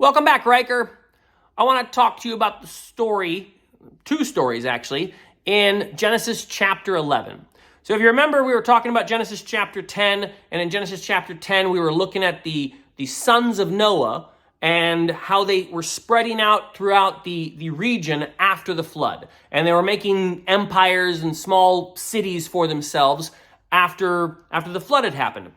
Welcome back, Riker. I want to talk to you about the story, two stories actually, in Genesis chapter 11. So if you remember, we were talking about Genesis chapter 10, and in Genesis chapter 10, we were looking at the sons of Noah and how they were spreading out throughout the region after the flood. And they were making empires and small cities for themselves after the flood had happened.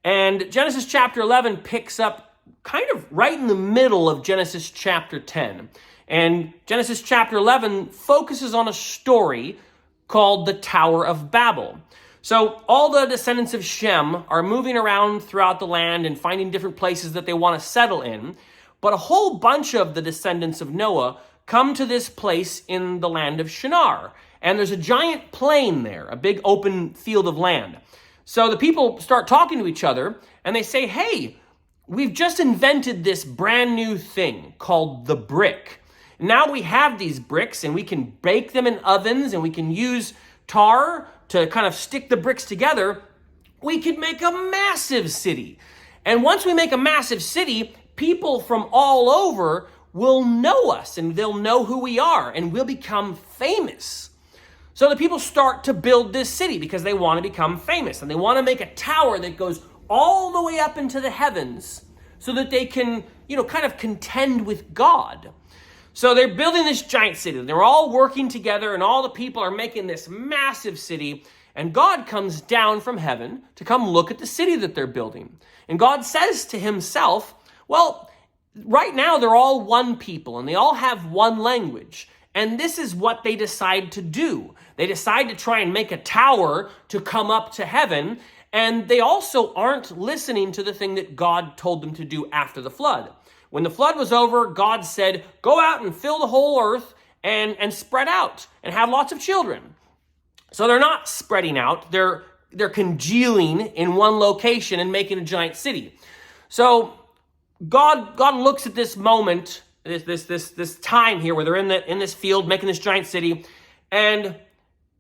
And Genesis chapter 11 picks up kind of right in the middle of Genesis chapter 10. And Genesis chapter 11 focuses on a story called the Tower of Babel. So all the descendants of Shem are moving around throughout the land and finding different places that they want to settle in. But a whole bunch of the descendants of Noah come to this place in the land of Shinar. And there's a giant plain there, a big open field of land. So the people start talking to each other and they say, hey, we've just invented this brand new thing called the brick. Now we have these bricks and we can bake them in ovens and we can use tar to kind of stick the bricks together. We could make a massive city. And once we make a massive city, people from all over will know us and they'll know who we are and we'll become famous. So the people start to build this city because they want to become famous and they want to make a tower that goes all the way up into the heavens so that they can, kind of contend with God. So they're building this giant city. They're all working together and all the people are making this massive city. And God comes down from heaven to come look at the city that they're building. And God says to himself, well, right now they're all one people and they all have one language. And this is what they decide to do. They decide to try and make a tower to come up to heaven. And they also aren't listening to the thing that God told them to do after the flood. When the flood was over, God said, go out and fill the whole earth and spread out and have lots of children. So they're not spreading out. They're congealing in one location and making a giant city. So God looks at this moment, this time here where they're in this field making this giant city, and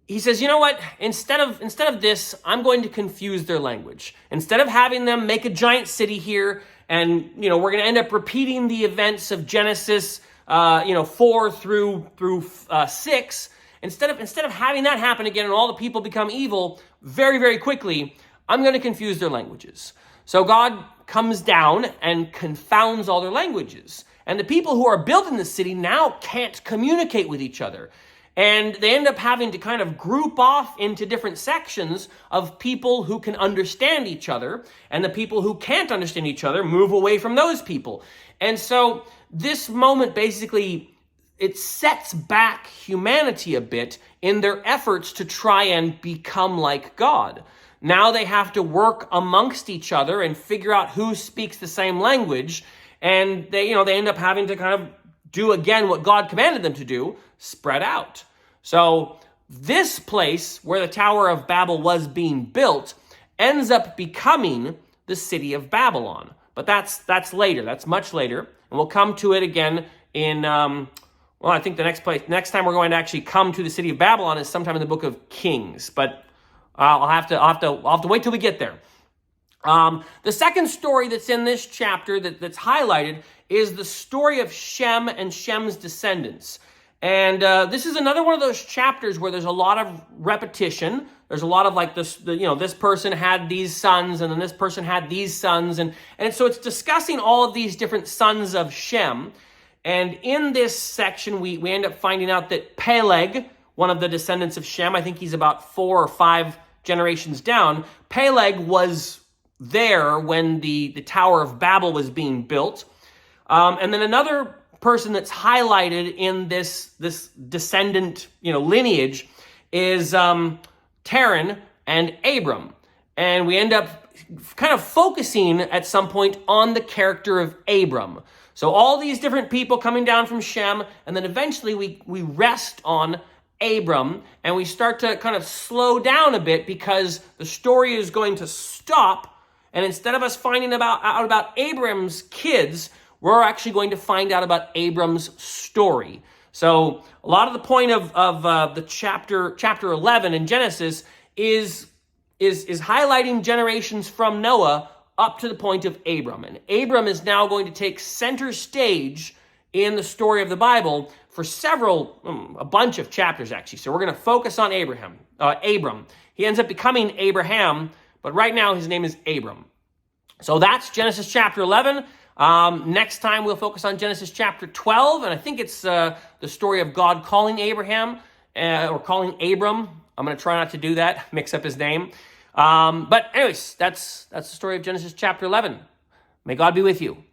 he says, you know what? Instead of this, I'm going to confuse their language. Instead of having them make a giant city here, and we're going to end up repeating the events of Genesis 4 through 6. Instead of having that happen again and all the people become evil very, very quickly, I'm going to confuse their languages. So God comes down and confounds all their languages. And the people who are building the city now can't communicate with each other. And they end up having to kind of group off into different sections of people who can understand each other. And the people who can't understand each other move away from those people. And so this moment basically, it sets back humanity a bit in their efforts to try and become like God. Now they have to work amongst each other and figure out who speaks the same language. And they end up having to kind of do again what God commanded them to do, spread out. So this place where the Tower of Babel was being built ends up becoming the city of Babylon. But that's later. That's much later. And we'll come to it again in, I think the next time we're going to actually come to the city of Babylon is sometime in the book of Kings. But I'll have to wait till we get there. The second story that's in this chapter that's highlighted is the story of Shem and Shem's descendants. And this is another one of those chapters where there's a lot of repetition. There's a lot of like this, this person had these sons and then this person had these sons. And so it's discussing all of these different sons of Shem. And in this section, we end up finding out that Peleg, one of the descendants of Shem, I think he's about 4 or 5 generations down, Peleg was there when the Tower of Babel was being built. And then another person that's highlighted in this descendant lineage is Terran and Abram. And we end up kind of focusing at some point on the character of Abram. So all these different people coming down from Shem, and then eventually we rest on Abram, and we start to kind of slow down a bit because the story is going to stop. And instead of us finding out about Abram's kids, we're actually going to find out about Abram's story. So a lot of the point of the chapter 11 in Genesis is highlighting generations from Noah up to the point of Abram. And Abram is now going to take center stage in the story of the Bible for a bunch of chapters actually. So we're going to focus on Abram. He ends up becoming Abraham, but right now his name is Abram. So that's Genesis chapter 11. Next time we'll focus on Genesis chapter 12, and I think it's the story of God calling Abraham or calling Abram. I'm going to try not to do that, mix up his name. But anyways, that's the story of Genesis chapter 11. May God be with you.